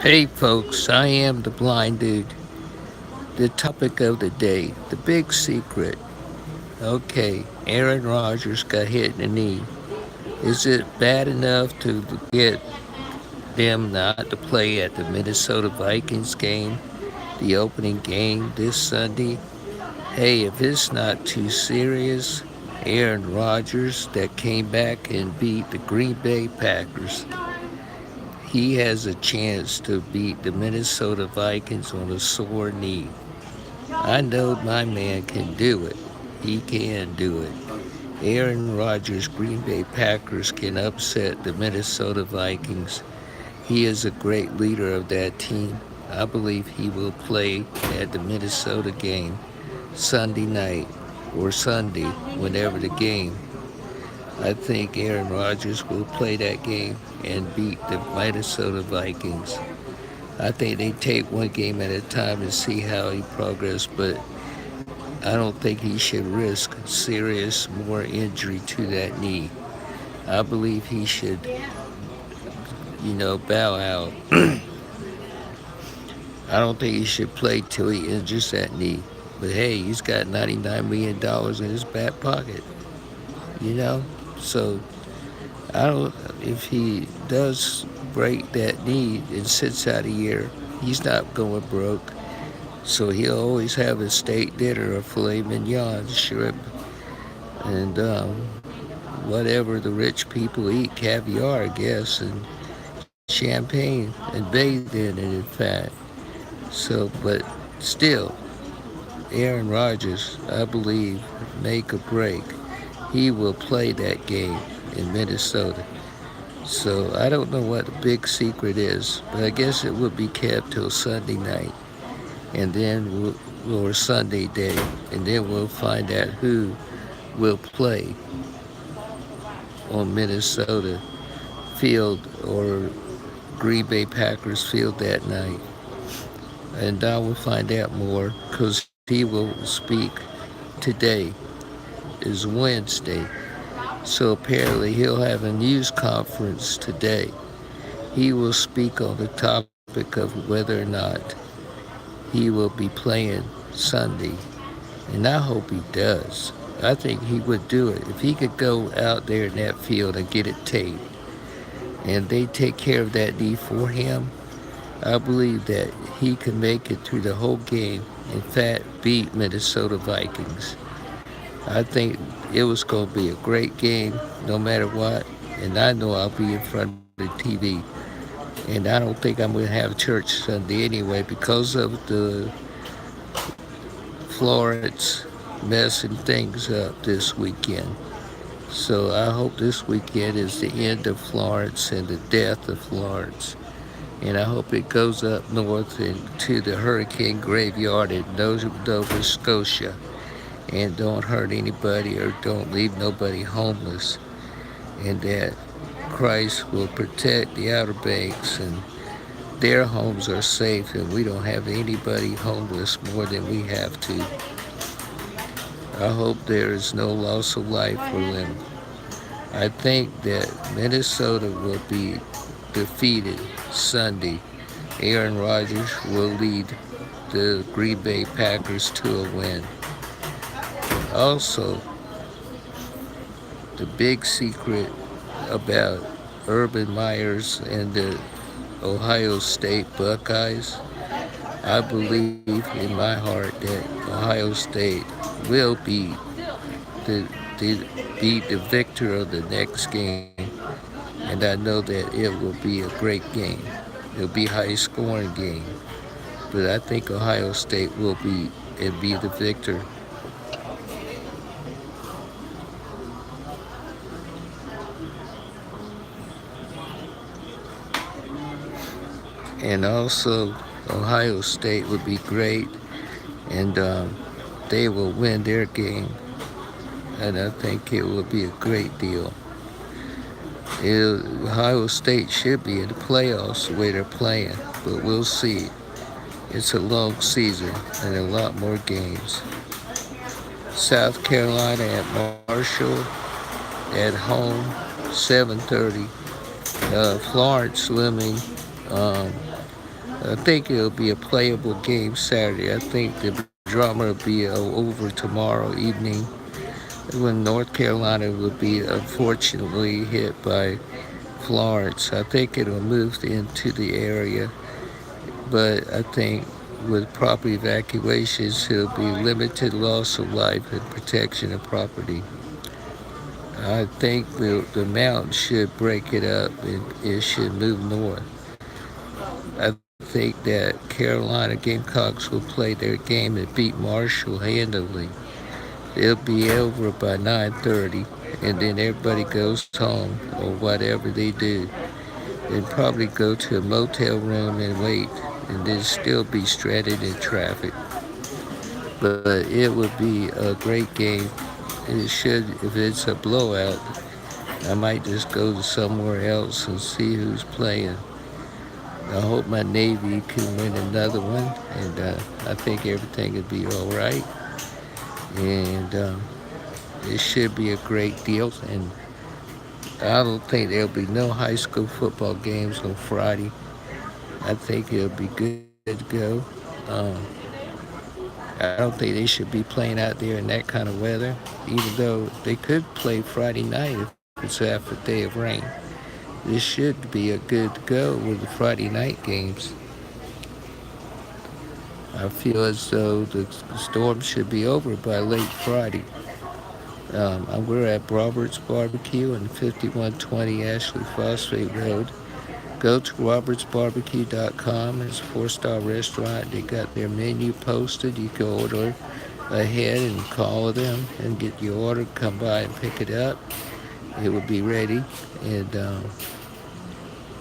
Hey folks, I am the blind dude. The topic of the day, the big secret. Okay, Aaron Rodgers got hit in the knee. Is it bad enough to get them not to play at the Minnesota Vikings game, the opening game this Sunday? Hey, if it's not too serious, Aaron Rodgers that came back and beat the Green Bay Packers. He has a chance to beat the Minnesota Vikings on a sore knee. I know my man can do it. He can do it. Aaron Rodgers' Green Bay Packers can upset the Minnesota Vikings. He is a great leader of that team. I believe he will play at the Minnesota game Sunday night or Sunday, whenever the game. I think Aaron Rodgers will play that game and beat the Minnesota Vikings. I think they take one game at a time and see how he progresses, but I don't think he should risk serious more injury to that knee. I believe he should, bow out. I don't think he should play till he injures that knee. But hey, he's got $99 million in his back pocket, you know? So I don't, if he does break that knee and sits out a year, he's not going broke. So he'll always have a steak dinner of filet mignon, shrimp, and whatever the rich people eat, caviar, I guess, and champagne, and bathe in it, in fact. So, but still, Aaron Rodgers, I believe, make or break, he will play that game in Minnesota. So I don't know what the big secret is, but I guess it would be kept till Sunday night, and then or Sunday day, and then we'll find out who will play on Minnesota field or Green Bay Packers field that night. And I will find out more because he will speak today is Wednesday. So apparently he'll have a news conference today. He will speak on the topic of whether or not he will be playing Sunday. And I hope he does. I think he would do it. If he could go out there in that field and get it taped, and they take care of that knee for him, I believe that he can make it through the whole game. In fact, beat Minnesota Vikings. I think it was going to be a great game no matter what. And I know I'll be in front of the TV. And I don't think I'm going to have church Sunday anyway because of the Florence messing things up this weekend. So I hope this weekend is the end of Florence and the death of Florence. And I hope it goes up north into the hurricane graveyard in Nova Scotia and don't hurt anybody or don't leave nobody homeless, and that Christ will protect the Outer Banks and their homes are safe and we don't have anybody homeless more than we have to. I hope there is no loss of life for them. I think that Minnesota will be defeated Sunday. Aaron Rodgers will lead the Green Bay Packers to a win. Also, the big secret about Urban Myers and the Ohio State Buckeyes, I believe in my heart that Ohio State will the, be the victor of the next game. And I know that it will be a great game. It'll be a high scoring game. But I think Ohio State will be the victor. And also, Ohio State would be great, and they will win their game. And I think it will be a great deal. Ohio State should be in the playoffs the way they're playing, but we'll see. It's a long season and a lot more games. South Carolina at Marshall at home, 7:30. Florence swimming. I think it'll be a playable game Saturday. I think the drama will be over tomorrow evening when North Carolina will be unfortunately hit by Florence. I think it'll move into the area, but I think with proper evacuations, there'll be limited loss of life and protection of property. I think the mountain should break it up and it should move north. I think that Carolina Gamecocks will play their game and beat Marshall handily. It'll be over by 9:30, and then everybody goes home or whatever they do, and probably go to a motel room and wait, and then still be stranded in traffic. But it would be a great game. It should, if it's a blowout, I might just go to somewhere else and see who's playing. I hope my Navy can win another one, and I think everything will be all right. And it should be a great deal. And I don't think there'll be no high school football games on Friday. I think it'll be good to go. Um, I don't think they should be playing out there in that kind of weather, even though they could play Friday night if it's after a day of rain. This should be a good go with the Friday night games. I feel as though the storm should be over by late Friday. We're at Roberts Barbecue on 5120 Ashley Phosphate Road. Go to robertsbarbecue.com. It's a four-star restaurant. They got their menu posted. You can order ahead and call them and get your order. Come by and pick it up. It will be ready, and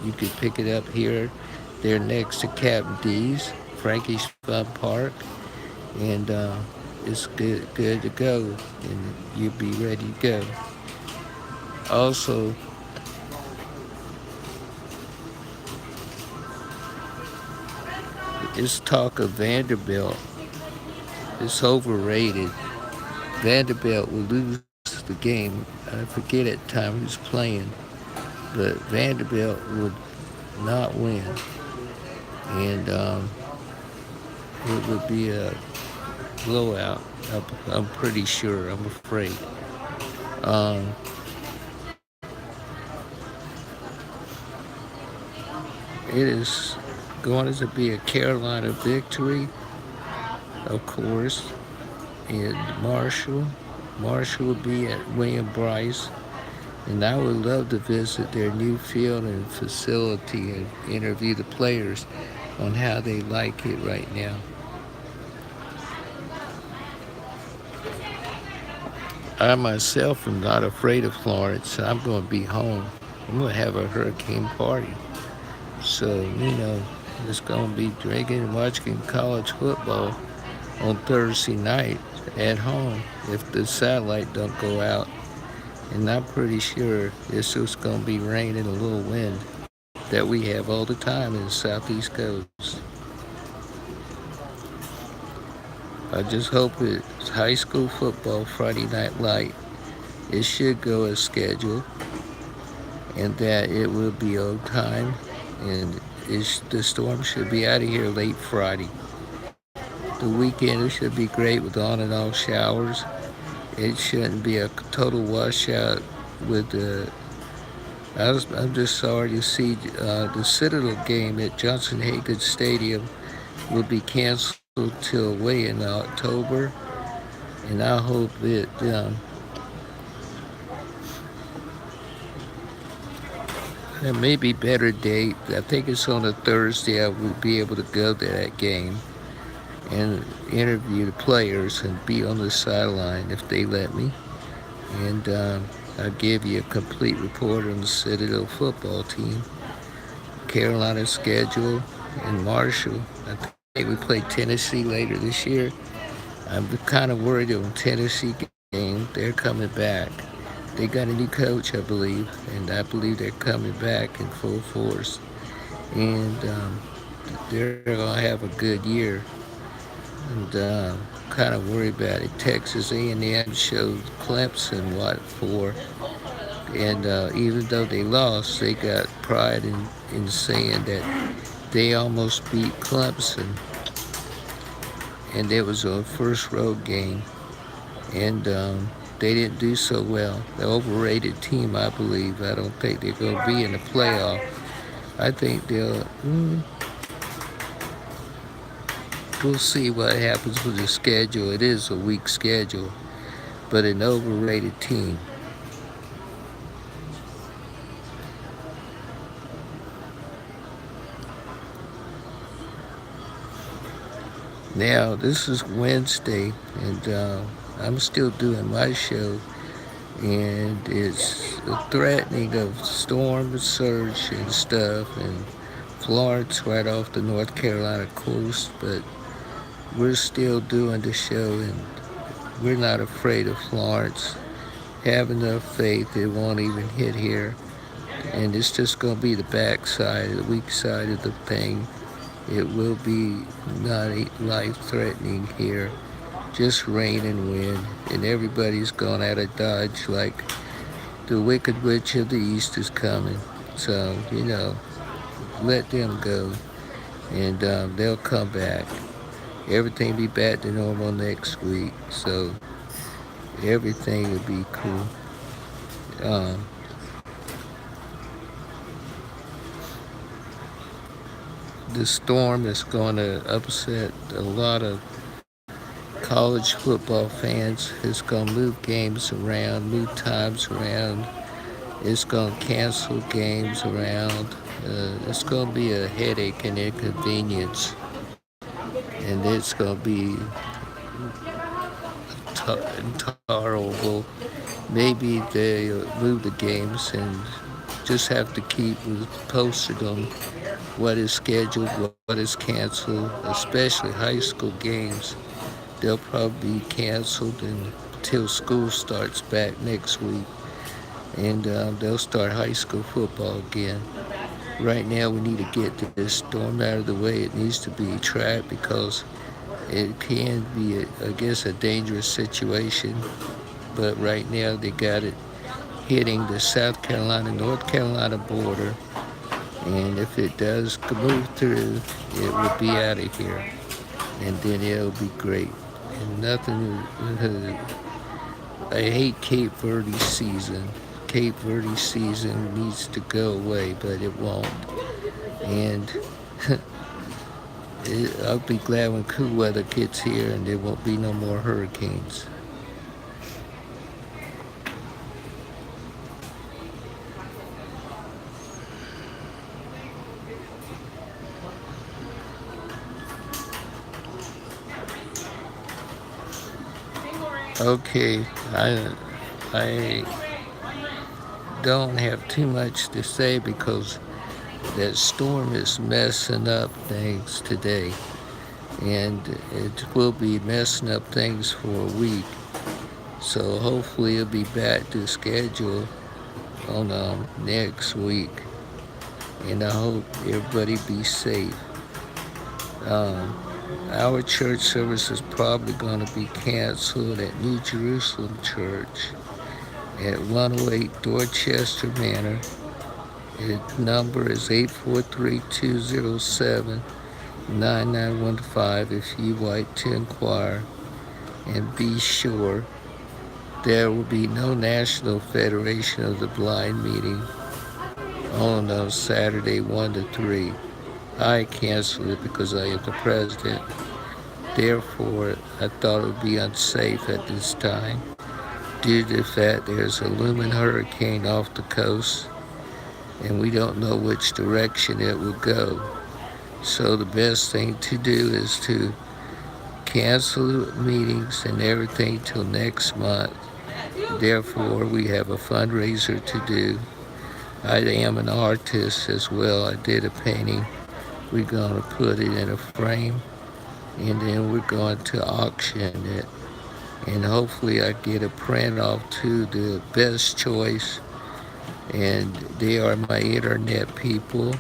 you can pick it up here. They're next to Captain D's, Frankie's Fun Park, and it's good to go, and you'll be ready to go. Also, it's talk of Vanderbilt. It's overrated. Vanderbilt will lose the game. I forget at the time who's playing, but Vanderbilt would not win, and it would be a blowout. I'm pretty sure. I'm afraid. Um, it is going to be a Carolina victory, of course, and Marshall will be at William Bryce, and I would love to visit their new field and facility and interview the players on how they like it right now. I myself am not afraid of Florence. I'm going to be home. I'm going to have a hurricane party. So, it's going to be drinking and watching college football on Thursday night at home if the satellite don't go out. And I'm pretty sure it's just going to be rain and a little wind that we have all the time in the southeast coast. I just hope it's high school football Friday Night Light. It should go as scheduled, and that it will be on time, and the storm should be out of here late Friday. The weekend, it should be great with on and off showers. It shouldn't be a total washout with the. I'm just sorry to see the Citadel game at Johnson Hagan Stadium will be canceled till way in October, and I hope it there may be better date. I think it's on a Thursday. I will be able to go to that game and interview the players and be on the sideline if they let me. And I'll give you a complete report on the Citadel football team, Carolina's schedule, and Marshall. I think we play Tennessee later this year. I'm kind of worried on Tennessee game. They're coming back. They got a new coach, I believe, and I believe they're coming back in full force. And they're going to have a good year. And kind of worried about it. Texas A&M showed Clemson what for. And even though they lost, they got pride in saying that They almost beat Clemson, and it was a first road game, and they didn't do so well. The overrated team, I believe. I don't think they're going to be in the playoff. I think we'll see what happens with the schedule. It is a weak schedule, but an overrated team. Now, this is Wednesday, and I'm still doing my show, and it's threatening of storm and surge and stuff, and Florence right off the North Carolina coast, but we're still doing the show, and we're not afraid of Florence. Have enough faith it won't even hit here, and it's just going to be the backside, the weak side of the thing. It will be not life-threatening here, just rain and wind, and everybody's gone out of Dodge like the Wicked Witch of the East is coming. So, let them go, and they'll come back. Everything be back to normal next week, so everything will be cool. The storm is going to upset a lot of college football fans. It's going to move games around, move times around. It's going to cancel games around. It's going to be a headache and inconvenience. And it's going to be intolerable. Maybe they'll move the games and just have to keep posted on what is scheduled, what is canceled, especially high school games. They'll probably be canceled until school starts back next week, and they'll start high school football again. Right now, we need to get this storm out of the way. It needs to be tracked because it can be, I guess, a dangerous situation. But right now, they got it hitting the South Carolina-North Carolina border. And if it does move through, it will be out of here. And then it'll be great. And nothing, I hate Cape Verde season. Cape Verde season needs to go away, but it won't. And I'll be glad when cool weather gets here and there won't be no more hurricanes. Okay, I don't have too much to say because that storm is messing up things today, and it will be messing up things for a week. So hopefully it'll be back to schedule on next week, and I hope everybody be safe. Our church service is probably going to be canceled at New Jerusalem Church at 108 Dorchester Manor. Its number is 843-207-9915 if you like to inquire. And be sure there will be no National Federation of the Blind meeting on Saturday 1 to 3. I canceled it because I am the president. Therefore, I thought it would be unsafe at this time due to the fact there's a looming hurricane off the coast and we don't know which direction it will go. So the best thing to do is to cancel the meetings and everything till next month. Therefore, we have a fundraiser to do. I am an artist as well. I did a painting. We're going to put it in a frame, and then we're going to auction it. And hopefully I get a print off to the Best Choice, and they are my internet people.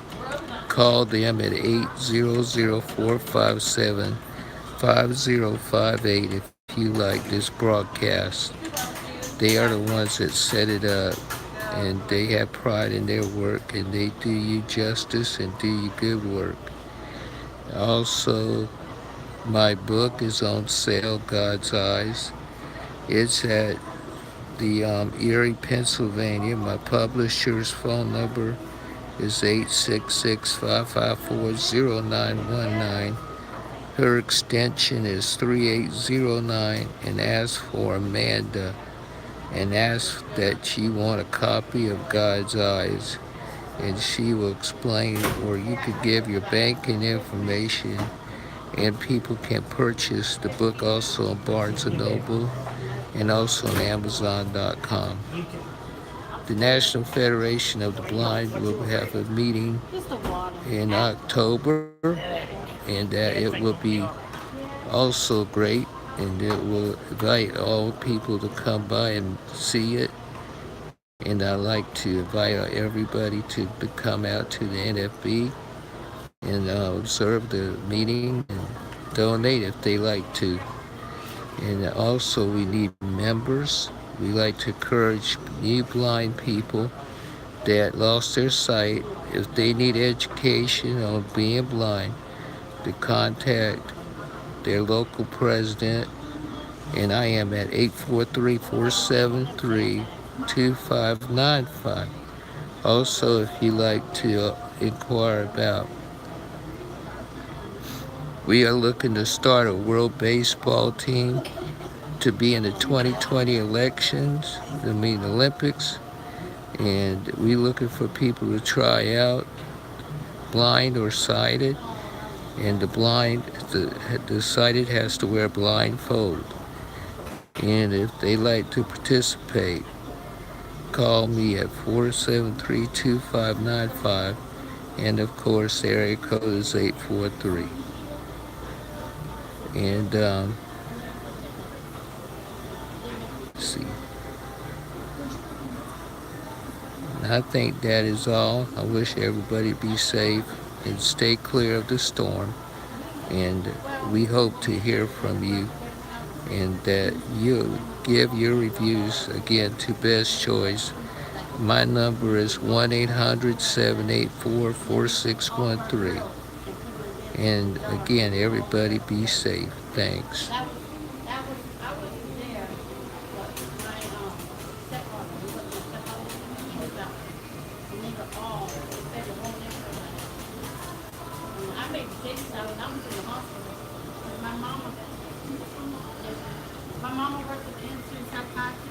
Call them at 800-457-5058 if you like this broadcast. They are the ones that set it up, and they have pride in their work, and they do you justice and do you good work. Also, my book is on sale, God's Eyes. It's at the Erie, Pennsylvania. My publisher's phone number is 866-554-0919. Her extension is 3809, and ask for Amanda and ask that she want a copy of God's Eyes, and she will explain, or you could give your banking information and people can purchase the book also on Barnes& Noble and also on Amazon.com. The National Federation of the Blind will have a meeting in October, and it will be also great, and it will invite all people to come by and see it. And I'd like to invite everybody to come out to the NFB and observe the meeting and donate if they like to. And also we need members. We like to encourage new blind people that lost their sight, if they need education on being blind, to contact their local president, and I am at 843-473-2595. Also, if you like to inquire about, we are looking to start a world baseball team to be in the 2020 elections, Olympics, and we're looking for people to try out, blind or sighted, and the sighted has to wear a blindfold. And if they like to participate, call me at 473-2595, and of course, the area code is 843. And let's see. I think that is all. I wish everybody be safe and stay clear of the storm. And we hope to hear from you, and that you give your reviews again to Best Choice. My number is 1-800-784-4613. And again, everybody be safe. Thanks. My mama worked at the Institute of Psychiatry.